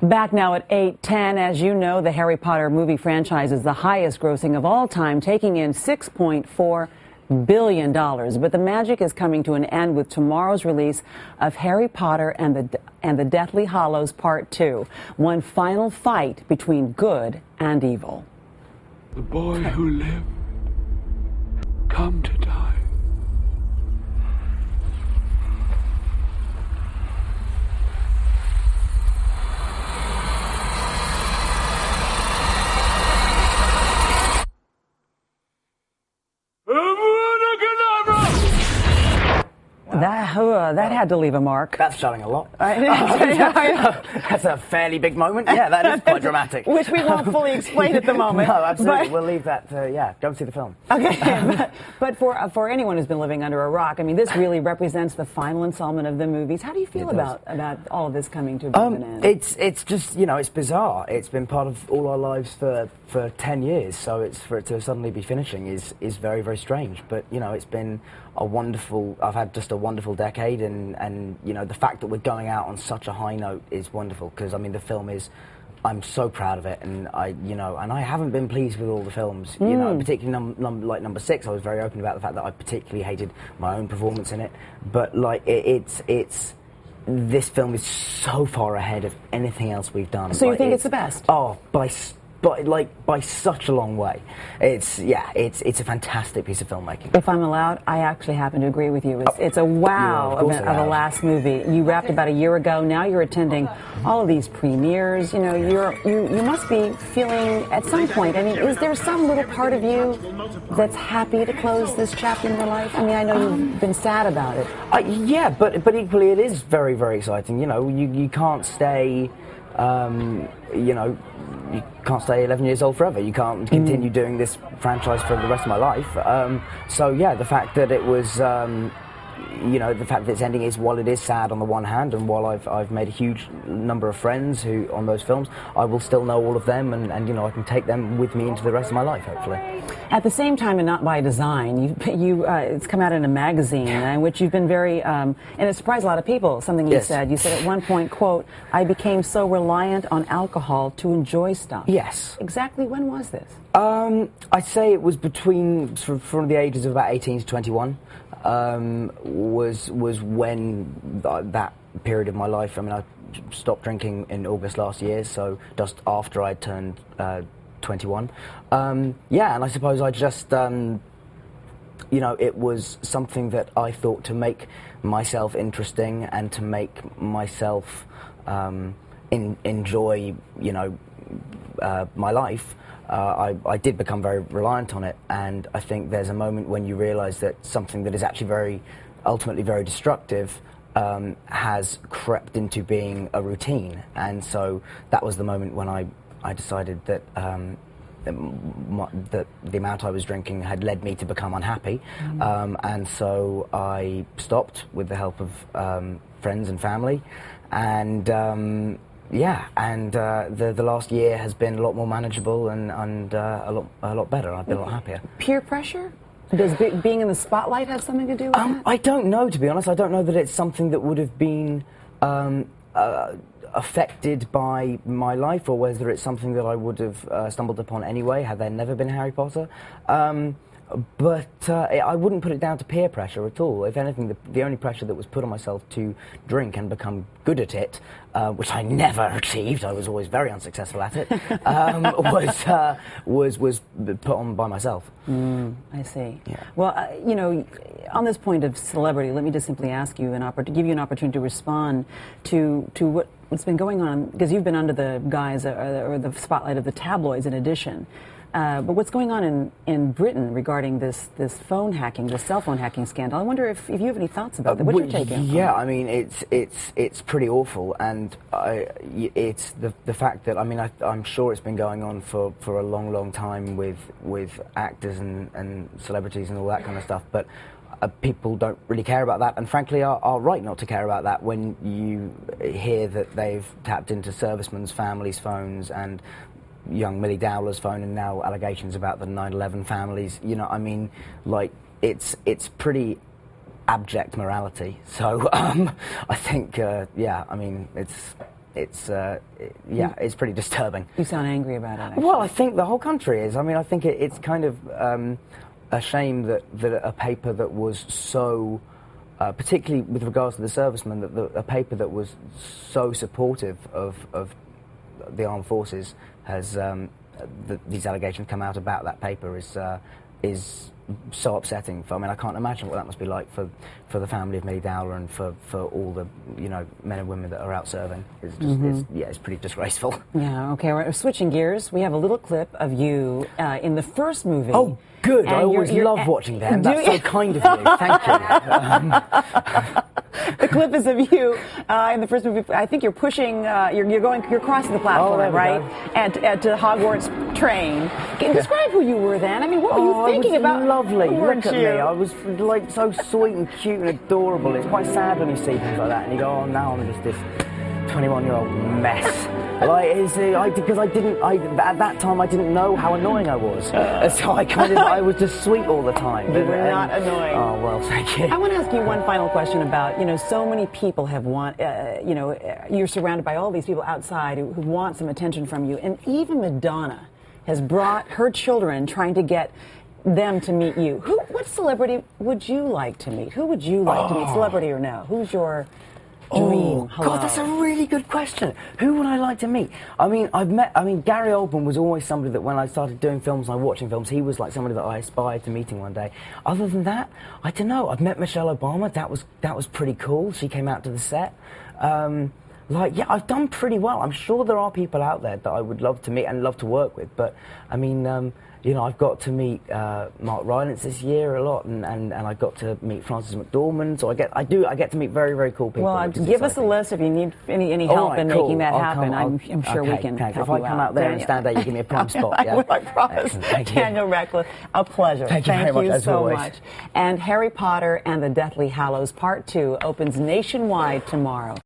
Back now at 8:10, as you know, the Harry Potter movie franchise is the highest grossing of all time, taking in $6.4 billion. But the magic is coming to an end with tomorrow's release of Harry Potter and the Deathly Hallows Part 2, one final fight between good and evil. The boy who lived, come to die. That had to leave a mark. That's showing a lot. That's a fairly big moment. Yeah, that is quite dramatic. Which we won't fully explain at the moment. No, absolutely. We'll leave that to, go and see the film. Okay, but for anyone who's been living under a rock, I mean, this really represents the final installment of the movies. How do you feel about all of this coming to an end? It's just, it's bizarre. It's been part of all our lives for 10 years, so for it to suddenly be finishing is very, very strange. But, it's been I've had just a wonderful decade, and the fact that we're going out on such a high note is wonderful, because, the film is, I'm so proud of it, and I haven't been pleased with all the films, particularly like number 6. I was very open about the fact that I particularly hated my own performance in it, but this film is so far ahead of anything else we've done. So you think it's the best? Oh, by such a long way. It's a fantastic piece of filmmaking. If I'm allowed, I actually happen to agree with you. It's a wow of a last movie. You wrapped about a year ago. Now you're attending all of these premieres. You must be feeling at some point. I mean, is there some little part of you that's happy to close this chapter in your life? I mean, I know you've been sad about it. Yeah, but equally it is very, very exciting. You can't stay. You can't stay 11 years old forever. You can't continue doing this franchise for the rest of my life. So yeah, the fact that it was, the fact that its ending is, while it is sad on the one hand, and while I've made a huge number of friends who on those films, I will still know all of them, and I can take them with me into the rest of my life, hopefully. At the same time, and not by design, it's come out in a magazine in which you've been very, and it surprised a lot of people, something you said. You said at one point, quote, "I became so reliant on alcohol to enjoy stuff." Yes. Exactly when was this? I'd say it was from the ages of about 18 to 21. Was when that period of my life. I mean, I stopped drinking in August last year, so just after I turned 21. And I suppose I just, it was something that I thought, to make myself interesting and to make myself enjoy, my life. I did become very reliant on it, and I think there's a moment when you realise that something that is actually ultimately very destructive has crept into being a routine, and so that was the moment when I decided that that the amount I was drinking had led me to become unhappy, and so I stopped with the help of friends and family, and the last year has been a lot more manageable and a lot better. I've been a lot happier. Peer pressure? Does being in the spotlight have something to do with that? I don't know, to be honest. I don't know that it's something that would have been affected by my life, or whether it's something that I would have stumbled upon anyway had there never been Harry Potter. But I wouldn't put it down to peer pressure at all. If anything, the only pressure that was put on myself to drink and become good at it, which I never achieved, I was always very unsuccessful at it, was put on by myself. I see. Yeah. Well, on this point of celebrity, let me just simply ask you give you an opportunity to respond to what's been going on, because you've been under the guise or the spotlight of the tabloids in addition. But what's going on in Britain regarding this phone hacking, this cell phone hacking scandal? I wonder if you have any thoughts about that. What's your take on it? Yeah, I mean, it's pretty awful, and it's the fact that, I mean, I'm sure it's been going on for a long, long time with actors and celebrities and all that kind of stuff, but people don't really care about that, and frankly are right not to care about that when you hear that they've tapped into servicemen's families' phones and young Millie Dowler's phone, and now allegations about the 9/11 families. I mean, it's pretty abject morality. So I think, I mean, it's pretty disturbing. You sound angry about it, actually. Well, I think the whole country is. I mean, I think it's kind of a shame that a paper that was so, particularly with regards to the servicemen, that a paper that was so supportive of the armed forces has these allegations come out about that paper is so upsetting. I mean, I can't imagine what that must be like for the family of Millie Dowler and for all the men and women that are out serving. It's just it's pretty disgraceful. Yeah. Okay. We're switching gears. We have a little clip of you in the first movie. Oh, good. I always love watching them. That's so kind of you. Thank you. The clip is of you in the first movie. I think you're pushing. You're crossing the platform, right? At the Hogwarts train. Describe who you were then. I mean, what were you thinking about? Lovely. Look at me. I was like so sweet and cute and adorable. It's quite sad when you see things like that and you go, oh, now I'm just this 21-year-old mess. Because at that time I didn't know how annoying I was. So I was just sweet all the time. You were not annoying. Oh, well, thank you. I want to ask you one final question about, so many people have you're surrounded by all these people outside who want some attention from you. And even Madonna has brought her children trying to get them to meet you. What celebrity would you like to meet? Who would you like to meet, celebrity or no? Who's your dream? God, that's a really good question. Who would I like to meet? I mean, Gary Oldman was always somebody that when I started doing films and watching films, he was like somebody that I aspired to meeting one day. Other than that, I don't know. I've met Michelle Obama. That was pretty cool. She came out to the set. I've done pretty well. I'm sure there are people out there that I would love to meet and love to work with. But I mean, I've got to meet Mark Rylance this year a lot, and I got to meet Frances McDormand. So I get to meet very, very cool people. Well, give us a list if you need any help in making that happen. I'm sure we can help you out. If I come out there and stand there, you give me a prime spot. Yeah? I promise. Daniel Radcliffe, a pleasure. Thank you very much, as so always. much. And Harry Potter and the Deathly Hallows Part 2 opens nationwide tomorrow.